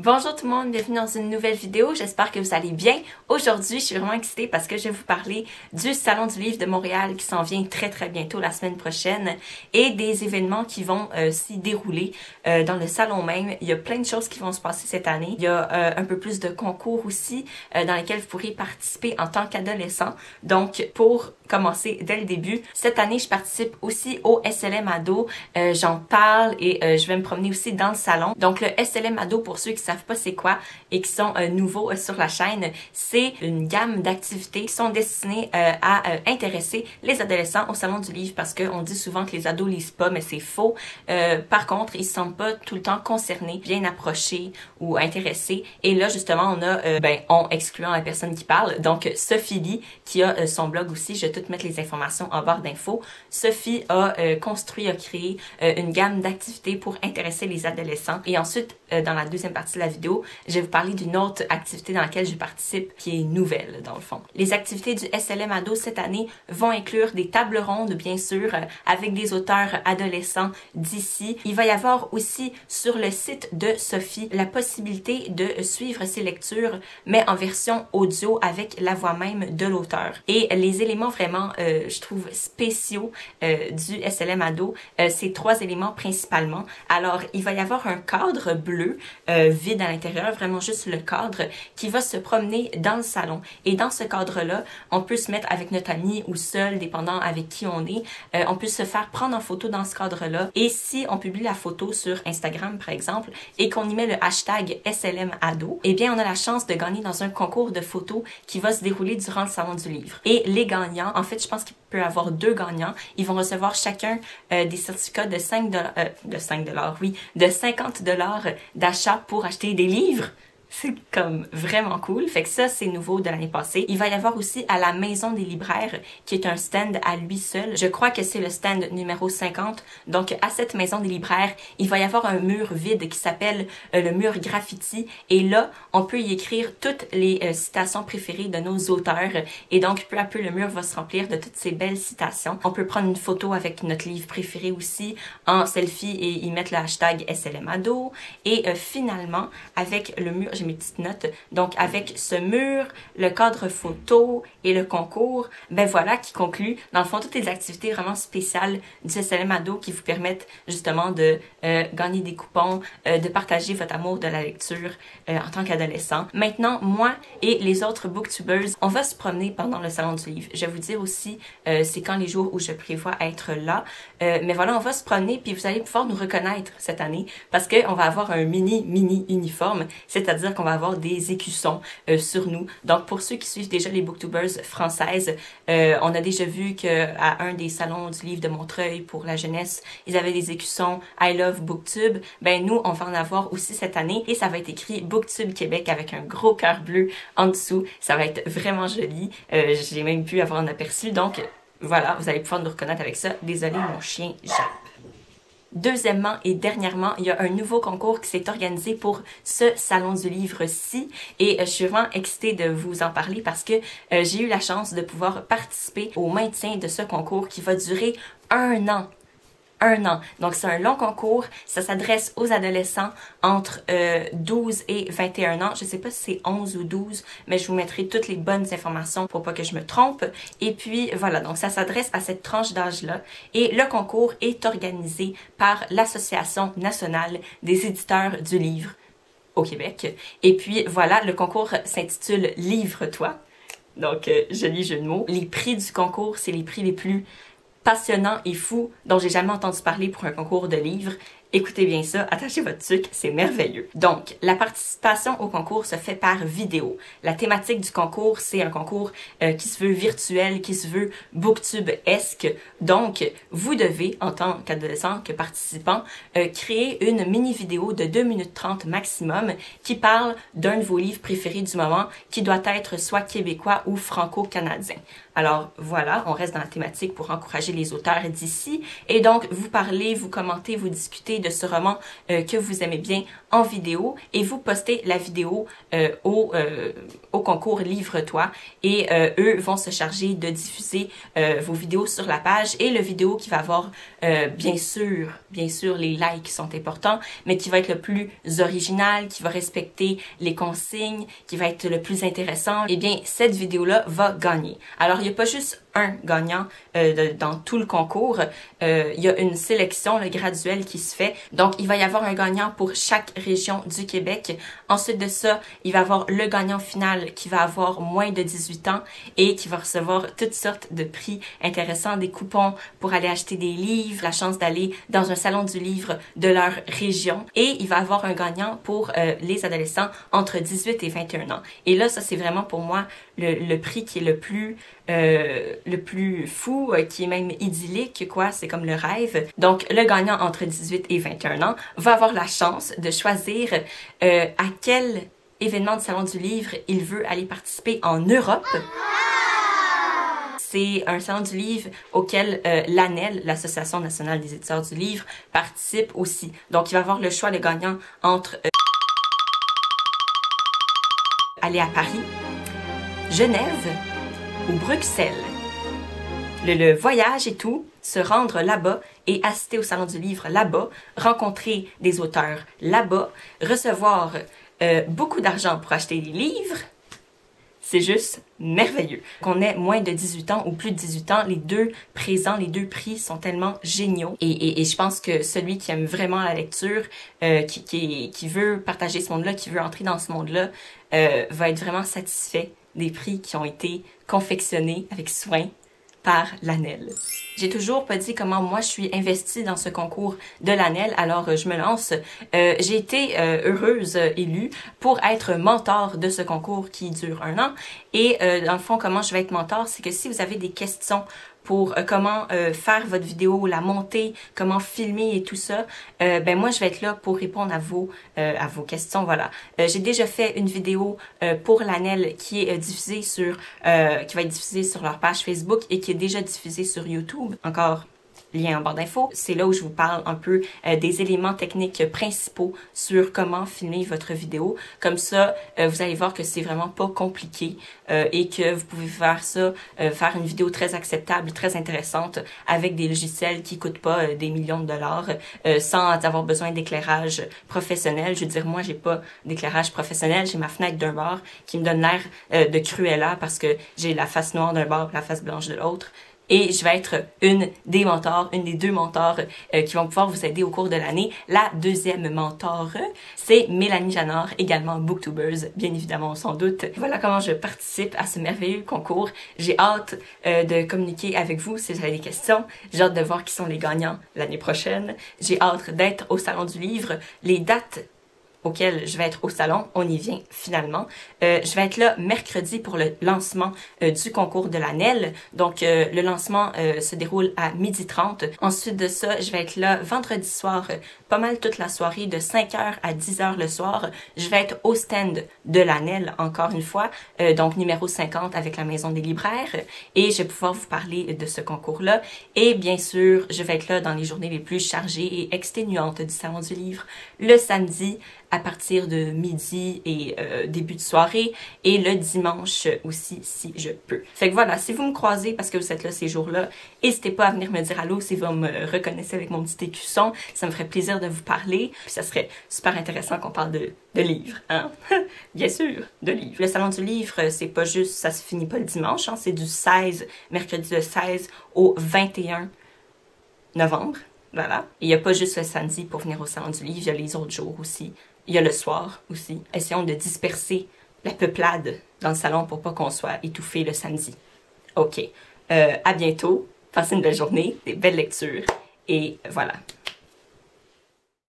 Bonjour tout le monde, bienvenue dans une nouvelle vidéo, j'espère que vous allez bien. Aujourd'hui, je suis vraiment excitée parce que je vais vous parler du Salon du livre de Montréal qui s'en vient très bientôt la semaine prochaine et des événements qui vont s'y dérouler dans le salon même. Il y a plein de choses qui vont se passer cette année. Il y a un peu plus de concours aussi dans lesquels vous pourrez participer en tant qu'adolescent. Donc, pour commencer dès le début, cette année, je participe aussi au SLM Ado. J'en parle et je vais me promener aussi dans le salon. Donc, le SLM Ado, pour ceux qui savent pas c'est quoi et qui sont nouveaux sur la chaîne, c'est une gamme d'activités qui sont destinées à intéresser les adolescents au salon du livre parce qu'on dit souvent que les ados lisent pas, mais c'est faux. Par contre, ils se sentent pas tout le temps concernés, bien approchés ou intéressés. Et là, justement, on a, on excluant la personne qui parle, donc Sophie Lee qui a son blog aussi, je vais tout mettre les informations en barre d'infos. Sophie a créé une gamme d'activités pour intéresser les adolescents. Et ensuite, dans la deuxième partie de la vidéo, je vais vous parler d'une autre activité dans laquelle je participe qui est nouvelle dans le fond. Les activités du SLM Ado cette année vont inclure des tables rondes bien sûr avec des auteurs adolescents d'ici. Il va y avoir aussi sur le site de Sophie la possibilité de suivre ses lectures mais en version audio avec la voix même de l'auteur. Et les éléments vraiment je trouve spéciaux du SLM Ado, c'est 3 éléments principalement. Alors il va y avoir un cadre bleu vide à l'intérieur, vraiment juste le cadre qui va se promener dans le salon. Et dans ce cadre-là, on peut se mettre avec notre ami ou seul, dépendant avec qui on est. On peut se faire prendre en photo dans ce cadre-là. Et si on publie la photo sur Instagram, par exemple, et qu'on y met le hashtag SLM Ado, eh bien, on a la chance de gagner dans un concours de photos qui va se dérouler durant le salon du livre. Et les gagnants, en fait, je pense qu'il peut y avoir 2 gagnants. Ils vont recevoir chacun des certificats de 50 $ d'achat pour acheter des livres. C'est comme vraiment cool. Fait que ça, c'est nouveau de l'année passée. Il va y avoir aussi à la Maison des libraires, qui est un stand à lui seul. Je crois que c'est le stand numéro 50. Donc, à cette Maison des libraires, il va y avoir un mur vide qui s'appelle le mur graffiti. Et là, on peut y écrire toutes les citations préférées de nos auteurs. Et donc, peu à peu, le mur va se remplir de toutes ces belles citations. On peut prendre une photo avec notre livre préféré aussi en selfie et y mettre le hashtag SLM Ado. Et finalement, avec le mur, j'ai mes petites notes. Donc, avec ce mur, le cadre photo et le concours, ben voilà qui conclut, dans le fond, toutes les activités vraiment spéciales du SLM Ado qui vous permettent justement de gagner des coupons, de partager votre amour de la lecture en tant qu'adolescent. Maintenant, moi et les autres booktubers, on va se promener pendant le salon du livre. Je vais vous dire aussi, c'est quand les jours où je prévois être là. Mais voilà, on va se promener puis vous allez pouvoir nous reconnaître cette année parce qu'on va avoir un mini uniforme, c'est-à-dire qu'on va avoir des écussons sur nous. Donc, pour ceux qui suivent déjà les booktubers françaises, on a déjà vu qu'à un des salons du livre de Montreuil pour la jeunesse, ils avaient des écussons I Love Booktube. Ben, nous, on va en avoir aussi cette année et ça va être écrit Booktube Québec avec un gros cœur bleu en dessous. Ça va être vraiment joli. J'ai même pu avoir un aperçu. Donc, voilà, vous allez pouvoir nous reconnaître avec ça. Désolé, mon chien jappe. Deuxièmement et dernièrement, il y a un nouveau concours qui s'est organisé pour ce salon du livre-ci et je suis vraiment excitée de vous en parler parce que j'ai eu la chance de pouvoir participer au maintien de ce concours qui va durer 1 an. 1 an. Donc, c'est un long concours. Ça s'adresse aux adolescents entre 12 et 21 ans. Je sais pas si c'est 11 ou 12, mais je vous mettrai toutes les bonnes informations pour pas que je me trompe. Et puis, voilà. Donc, ça s'adresse à cette tranche d'âge-là. Et le concours est organisé par l'Association nationale des éditeurs du livre au Québec. Et puis, voilà, le concours s'intitule Livre-toi. Donc, joli jeu de mots. Les prix du concours, c'est les prix les plus passionnant et fou dont j'ai jamais entendu parler pour un concours de livres. Écoutez bien ça, attachez votre sucre, c'est merveilleux. Donc, la participation au concours se fait par vidéo. La thématique du concours, c'est un concours qui se veut virtuel, qui se veut booktube-esque. Donc, vous devez, en tant qu'adolescent, que participant, créer une mini-vidéo de 2 minutes 30 maximum qui parle d'un de vos livres préférés du moment qui doit être soit québécois ou franco-canadien. Alors voilà, on reste dans la thématique pour encourager les auteurs d'ici. Et donc, vous parlez, vous commentez, vous discutez de ce roman que vous aimez bien en vidéo et vous postez la vidéo au concours Livre-toi et eux vont se charger de diffuser vos vidéos sur la page et le vidéo qui va avoir bien sûr les likes sont importants, mais qui va être le plus original, qui va respecter les consignes, qui va être le plus intéressant, eh bien cette vidéo-là va gagner. Alors il n'y a pas juste un gagnant dans tout le concours, il y a une sélection graduelle qui se fait. Donc il va y avoir un gagnant pour chaque région du Québec. Ensuite de ça, il va y avoir le gagnant final qui va avoir moins de 18 ans et qui va recevoir toutes sortes de prix intéressants, des coupons pour aller acheter des livres, la chance d'aller dans un salon du livre de leur région. Et il va y avoir un gagnant pour les adolescents entre 18 et 21 ans. Et là, ça c'est vraiment pour moi le prix qui est le plus fou, qui est même idyllique, quoi, c'est comme le rêve. Donc, le gagnant entre 18 et 21 ans va avoir la chance de choisir à quel événement du Salon du Livre il veut aller participer en Europe. C'est un salon du livre auquel l'ANEL, l'Association nationale des éditeurs du livre, participe aussi. Donc, il va avoir le choix, le gagnant, entre aller à Paris, Genève ou Bruxelles. Le voyage et tout, se rendre là-bas et assister au Salon du Livre là-bas, rencontrer des auteurs là-bas, recevoir beaucoup d'argent pour acheter des livres, c'est juste merveilleux. Qu'on ait moins de 18 ans ou plus de 18 ans, les deux prix sont tellement géniaux. Et je pense que celui qui aime vraiment la lecture, qui veut partager ce monde-là, qui veut entrer dans ce monde-là, va être vraiment satisfait des prix qui ont été confectionnés avec soin par l'ANEL. J'ai toujours pas dit comment moi je suis investie dans ce concours de l'ANEL, alors je me lance. J'ai été heureuse élue pour être mentor de ce concours qui dure 1 an. Et dans le fond, comment je vais être mentor, c'est que si vous avez des questions pour comment faire votre vidéo, la monter, comment filmer et tout ça, ben moi je vais être là pour répondre à vos questions, voilà. J'ai déjà fait une vidéo pour l'ANEL qui est diffusée sur qui va être diffusée sur leur page Facebook et qui est déjà diffusée sur YouTube. Encore lien en barre d'infos. C'est là où je vous parle un peu des éléments techniques principaux sur comment filmer votre vidéo. Comme ça, vous allez voir que c'est vraiment pas compliqué et que vous pouvez faire ça, faire une vidéo très acceptable, très intéressante avec des logiciels qui coûtent pas des millions de dollars sans avoir besoin d'éclairage professionnel. Je veux dire, moi, j'ai pas d'éclairage professionnel. J'ai ma fenêtre d'un bord qui me donne l'air de Cruella parce que j'ai la face noire d'un bord et la face blanche de l'autre. Et je vais être une des deux mentors qui vont pouvoir vous aider au cours de l'année. La deuxième mentor, c'est Mélanie Janard, également Booktubeuse, bien évidemment, sans doute. Voilà comment je participe à ce merveilleux concours. J'ai hâte de communiquer avec vous si vous avez des questions. J'ai hâte de voir qui sont les gagnants l'année prochaine. J'ai hâte d'être au Salon du Livre. Les dates auquel je vais être au salon, on y vient finalement. Je vais être là mercredi pour le lancement du concours de l'ANEL. Donc, le lancement se déroule à 12h30. Ensuite de ça, je vais être là vendredi soir, pas mal toute la soirée, de 5h à 10h le soir. Je vais être au stand de l'ANEL, encore une fois, donc numéro 50 avec la Maison des libraires. Et je vais pouvoir vous parler de ce concours-là. Et bien sûr, je vais être là dans les journées les plus chargées et exténuantes du Salon du Livre, le samedi, à partir de midi et début de soirée, et le dimanche aussi si je peux. Fait que voilà, si vous me croisez parce que vous êtes là ces jours-là, n'hésitez pas à venir me dire allô si vous me reconnaissez avec mon petit écusson, ça me ferait plaisir de vous parler, puis ça serait super intéressant qu'on parle de livres, hein? Bien sûr, de livres. Le Salon du Livre, c'est pas juste, ça se finit pas le dimanche, hein? C'est du 16, mercredi le 16 au 21 novembre. Voilà. Et il n'y a pas juste le samedi pour venir au Salon du Livre, il y a les autres jours aussi. Il y a le soir aussi. Essayons de disperser la peuplade dans le salon pour pas qu'on soit étouffé le samedi. OK. À bientôt. Passez une belle journée, des belles lectures. Et voilà.